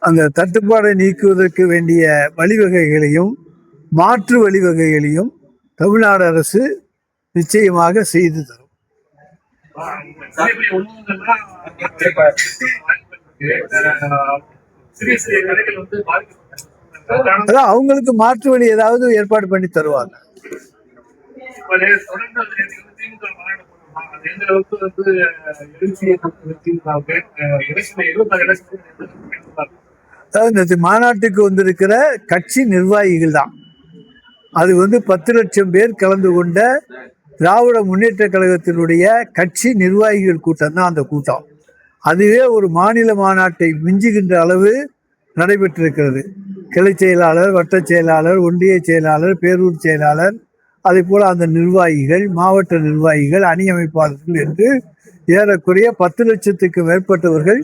அந்த தட்டுப்பாடை நீக்குவதற்கு வேண்டிய வழிவகைகளையும் மாற்று வழிவகைகளையும் தமிழ்நாடு அரசு நிச்சயமாக செய்து தரும். அதான் அவங்களுக்கு மாற்று வழி ஏதாவது ஏற்பாடு பண்ணி தருவாங்க. இந்த மாநாட்டுக்கு வந்திருக்கிற கட்சி நிர்வாகிகள் தான். அது 10 லட்சம் பேர் கலந்து கொண்ட திராவிட முன்னேற்ற கழகத்தினுடைய கட்சி நிர்வாகிகள் கூட்டம் தான் அந்த கூட்டம். அதுவே ஒரு மாநில மாநாட்டை மிஞ்சுகின்ற அளவு நடைபெற்றிருக்கிறது. கிளை செயலாளர், வட்ட செயலாளர், ஒன்றிய செயலாளர், பேரூர் செயலாளர், அதே போல் அந்த நிர்வாகிகள், மாவட்ட நிர்வாகிகள், அணி அமைப்பாளர்கள் என்று ஏறக்குறைய 10 லட்சத்துக்கு மேற்பட்டவர்கள்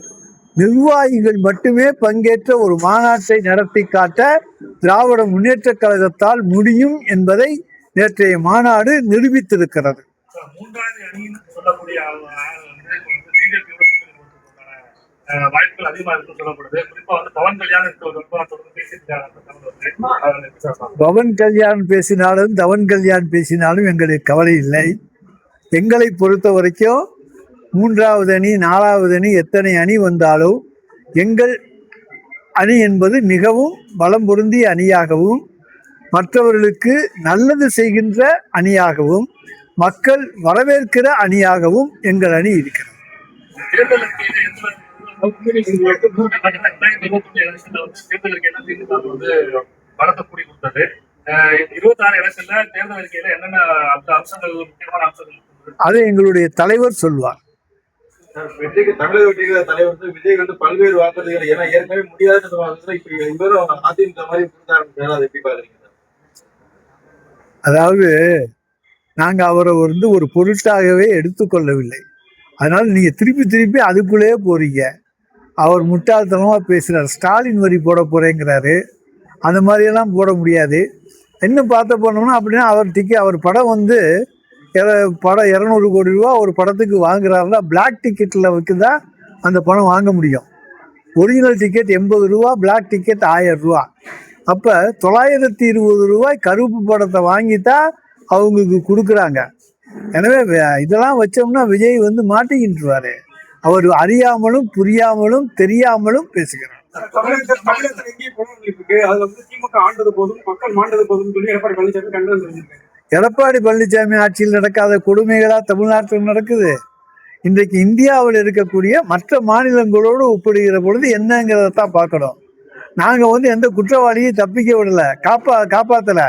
நிர்வாகிகள் மட்டுமே பங்கேற்ற ஒரு மாநாட்டை நடத்தி காட்ட திராவிட முன்னேற்ற கழகத்தால் முடியும் என்பதை நேற்றைய மாநாடு நிரூபித்திருக்கிறது. வாய்ப்புகள் அதிகமாக இருக்கு சொல்லப்படுது. குறிப்பா பவன் கல்யாணம் பேசினாலும் தவன் கல்யாண் பேசினாலும் எங்களுக்கு கவலை இல்லை. எங்களை பொறுத்த வரைக்கும் 3வது அணி 4வது அணி எத்தனை அணி வந்தாலும் எங்கள் அணி என்பது மிகவும் பலம் பொருந்திய அணியாகவும் மற்றவர்களுக்கு நல்லது செய்கின்ற அணியாகவும் மக்கள் வரவேற்கிற அணியாகவும் எங்கள் அணி இருக்கிறது. அதை எங்களுடைய தலைவர் சொல்வார். தமிழக தலைவர் விஜய் பல்வேறு வாக்குறுதிகள் ஏன்னா ஏற்கனவே முடியாத அதாவது நாங்க அவரை ஒரு பொருட்டாகவே எடுத்துக்கொள்ளவில்லை. அதனால நீங்க திருப்பி அதுக்குள்ளேயே போறீங்க. அவர் முட்டாள்தனமா பேசுறாரு. ஸ்டாலின் வரி போட போறேங்கிறாரு. அந்த மாதிரியெல்லாம் போட முடியாது. இன்னும் பார்த்த போனோம்னா அப்படின்னா அவர் படம் படம் 200 கோடி ரூபா ஒரு படத்துக்கு வாங்குறாருன்னா பிளாக் டிக்கெட்டில் தான் அந்த பணம் வாங்க முடியும். ஒரிஜினல் டிக்கெட் 80 ரூபா, பிளாக் டிக்கெட் 1000 ரூபா. அப்போ 920 ரூபாய் கருப்பு படத்தை வாங்கித்தான் அவங்களுக்கு கொடுக்குறாங்க. எனவே இதெல்லாம் வச்சோம்னா விஜய் மாட்டிக்கிட்டுருவாரு. அவர் அறியாமலும் புரியாமலும் தெரியாமலும் பேசுகிறார். எடப்பாடி பழனிசாமி ஆட்சியில் நடக்காத கொடுமைகளா தமிழ்நாட்டில் நடக்குது. இன்றைக்கு இந்தியாவில் இருக்கக்கூடிய மற்ற மாநிலங்களோடு ஒப்பிடுகிற பொழுது என்னங்கிறதான் பார்க்கணும். நாங்கள் எந்த குற்றவாளியும் தப்பிக்க விடலை, காப்பாற்றலை.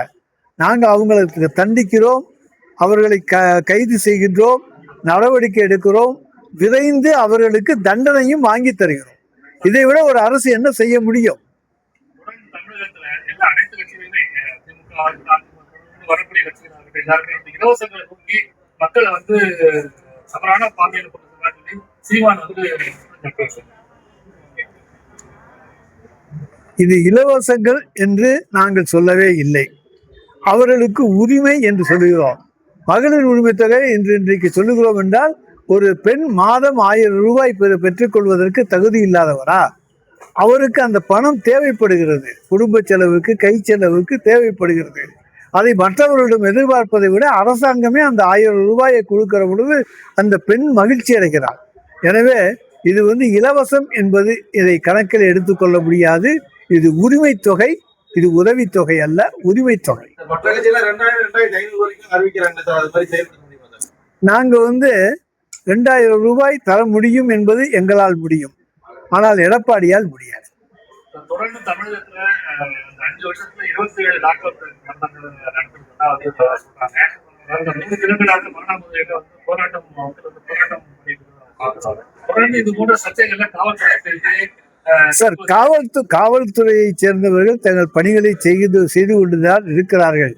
நாங்கள் அவங்களுக்கு தண்டிக்கிறோம், அவர்களை கைது செய்கின்றோம், நடவடிக்கை எடுக்கிறோம், விரைந்து அவர்களுக்கு தண்டனையும் வாங்கி தருகிறோம். இதை விட ஒரு அரசு என்ன செய்ய முடியும்? இது இலவசங்கள் என்று நாங்கள் சொல்லவே இல்லை. அவர்களுக்கு உரிமை என்று சொல்லுகிறோம். மகளிர் உரிமை தொகை இன்றைக்கு சொல்லுகிறோம் என்றால் ஒரு பெண் மாதம் 1000 ரூபாய் பெற்றுக்கொள்வதற்கு தகுதி இல்லாதவரா? அவருக்கு அந்த பணம் தேவைப்படுகிறது. குடும்ப செலவுக்கு, கை செலவுக்கு தேவைப்படுகிறது. அதை மற்றவர்களிடம் எதிர்பார்ப்பதை விட அரசாங்கமே அந்த 1000 ரூபாயை கொடுக்கிற பொழுது அந்த பெண் மகிழ்ச்சி அடைகிறார். எனவே இது இலவசம் என்பது இதை கணக்கில் எடுத்துக்கொள்ள முடியாது. இது உரிமை தொகை, இது உதவித்தொகை அல்ல, உரிமை தொகை. நாங்க 2000 ரூபாய் தர முடியும் என்பது எங்களால் முடியும். ஆனால் எடப்பாடியால் முடியாது. தொடர்ந்து தமிழகத்துல 5 வருஷத்துல 27 லாக்அப் சார், காவல்துறையை சேர்ந்தவர்கள் தங்கள் பணிகளை செய்து கொண்டுதான் இருக்கிறார்கள்.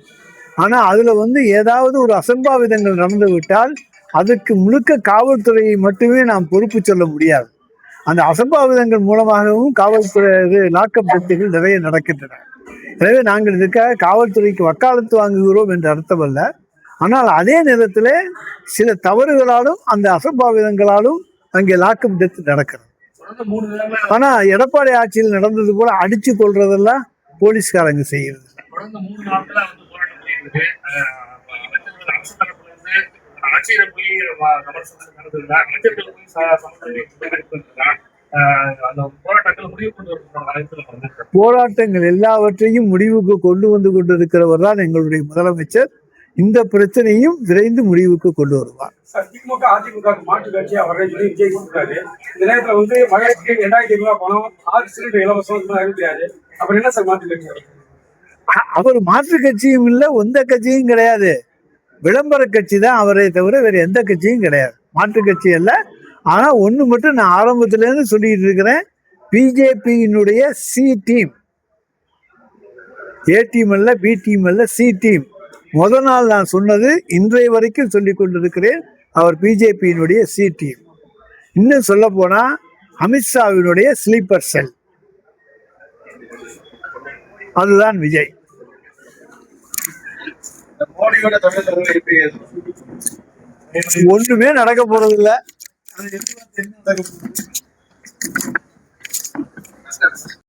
ஆனா அதுல ஏதாவது ஒரு அசம்பாவிதங்கள் நடந்து விட்டால் அதுக்கு முழுக்க காவல்துறையை மட்டுமே நாம் பொறுப்பு சொல்ல முடியாது. அந்த அசம்பாவிதங்கள் மூலமாகவும் காவல்துறை லாக்அப் டெத்துகள் நிறைய நடக்கின்றன. எனவே நாங்கள் இதுக்காக காவல்துறைக்கு வக்காலத்து வாங்குகிறோம் என்று அர்த்தம் அல்ல. ஆனால் அதே நேரத்தில் சில தவறுகளாலும் அந்த அசம்பாவிதங்களாலும் அங்கே லாக்அப் டெத் நடக்கிறது. தொடர்ந்து 3 தடவை ஆனா எடப்பாடி ஆட்சியில் நடந்தது போல அடிச்சு கொள்றதெல்லாம் போலீஸ்காரங்க செய்யறது. தொடர்ந்து 3 நாட்களா போராட்டம் பண்ணிட்டு அமைச்சர்கள் அரசு தரப்புல இருந்து ஆட்சியரை போய் விமர்சனம் நடந்ததுல அமைச்சர்கள் போய் சமூக அந்த போராட்டங்களை முடிவு கொண்டு வரதுக்கான வாய்ப்புகள் வந்து போராட்டங்கள் எல்லாவற்றையும் முடிவுக்கு கொண்டு வந்து கொண்டிருக்கிறவர் தான் எங்களுடைய முதலமைச்சர். இந்த பிரச்சனையும் விரைந்து முடிவுக்கு கொண்டு வருவார். திமுக அதிமுக மாற்று கட்சி அவரை சொல்லி விஜய் கொடுத்தாரு. இந்த நேரத்துல வந்து மகளிருக்கு 2500 ரூபாய் பணம் 6 சிலிண்டர் இலவசம் அறிவிக்கிறாரு. அப்புறம் என்ன சார் மாற்று கட்சி? அவர் மாற்று கட்சியும் இல்லை, எந்த கட்சியும் கிடையாது. விளம்பர கட்சி தான் அவரை தவிர வேற எந்த கட்சியும் கிடையாது. மாற்று கட்சி அல்ல. ஆனா ஒண்ணு மட்டும் நான் ஆரம்பத்துல இருந்து சொல்லிட்டு இருக்கிறேன், பிஜேபியினுடைய சி டீம், ஏ டீம் அல்ல, பி டீம் அல்ல, சி டீம். முதல் நாள் நான் சொன்னது, இன்றைய வரைக்கும் சொல்லிக் கொண்டிருக்கிறேன், அவர் பிஜேபியினுடைய சி டீம். இன்னும் சொல்ல போனா அமித்ஷாவினுடைய ஸ்லீப்பர் செல், அதுதான் விஜய். மோடியோட தமிழகத்தில் எப்படி ஒண்ணுமே நடக்க போறதில்லை. அது எதிர்பார்த்து என்ன நடக்க போகுது?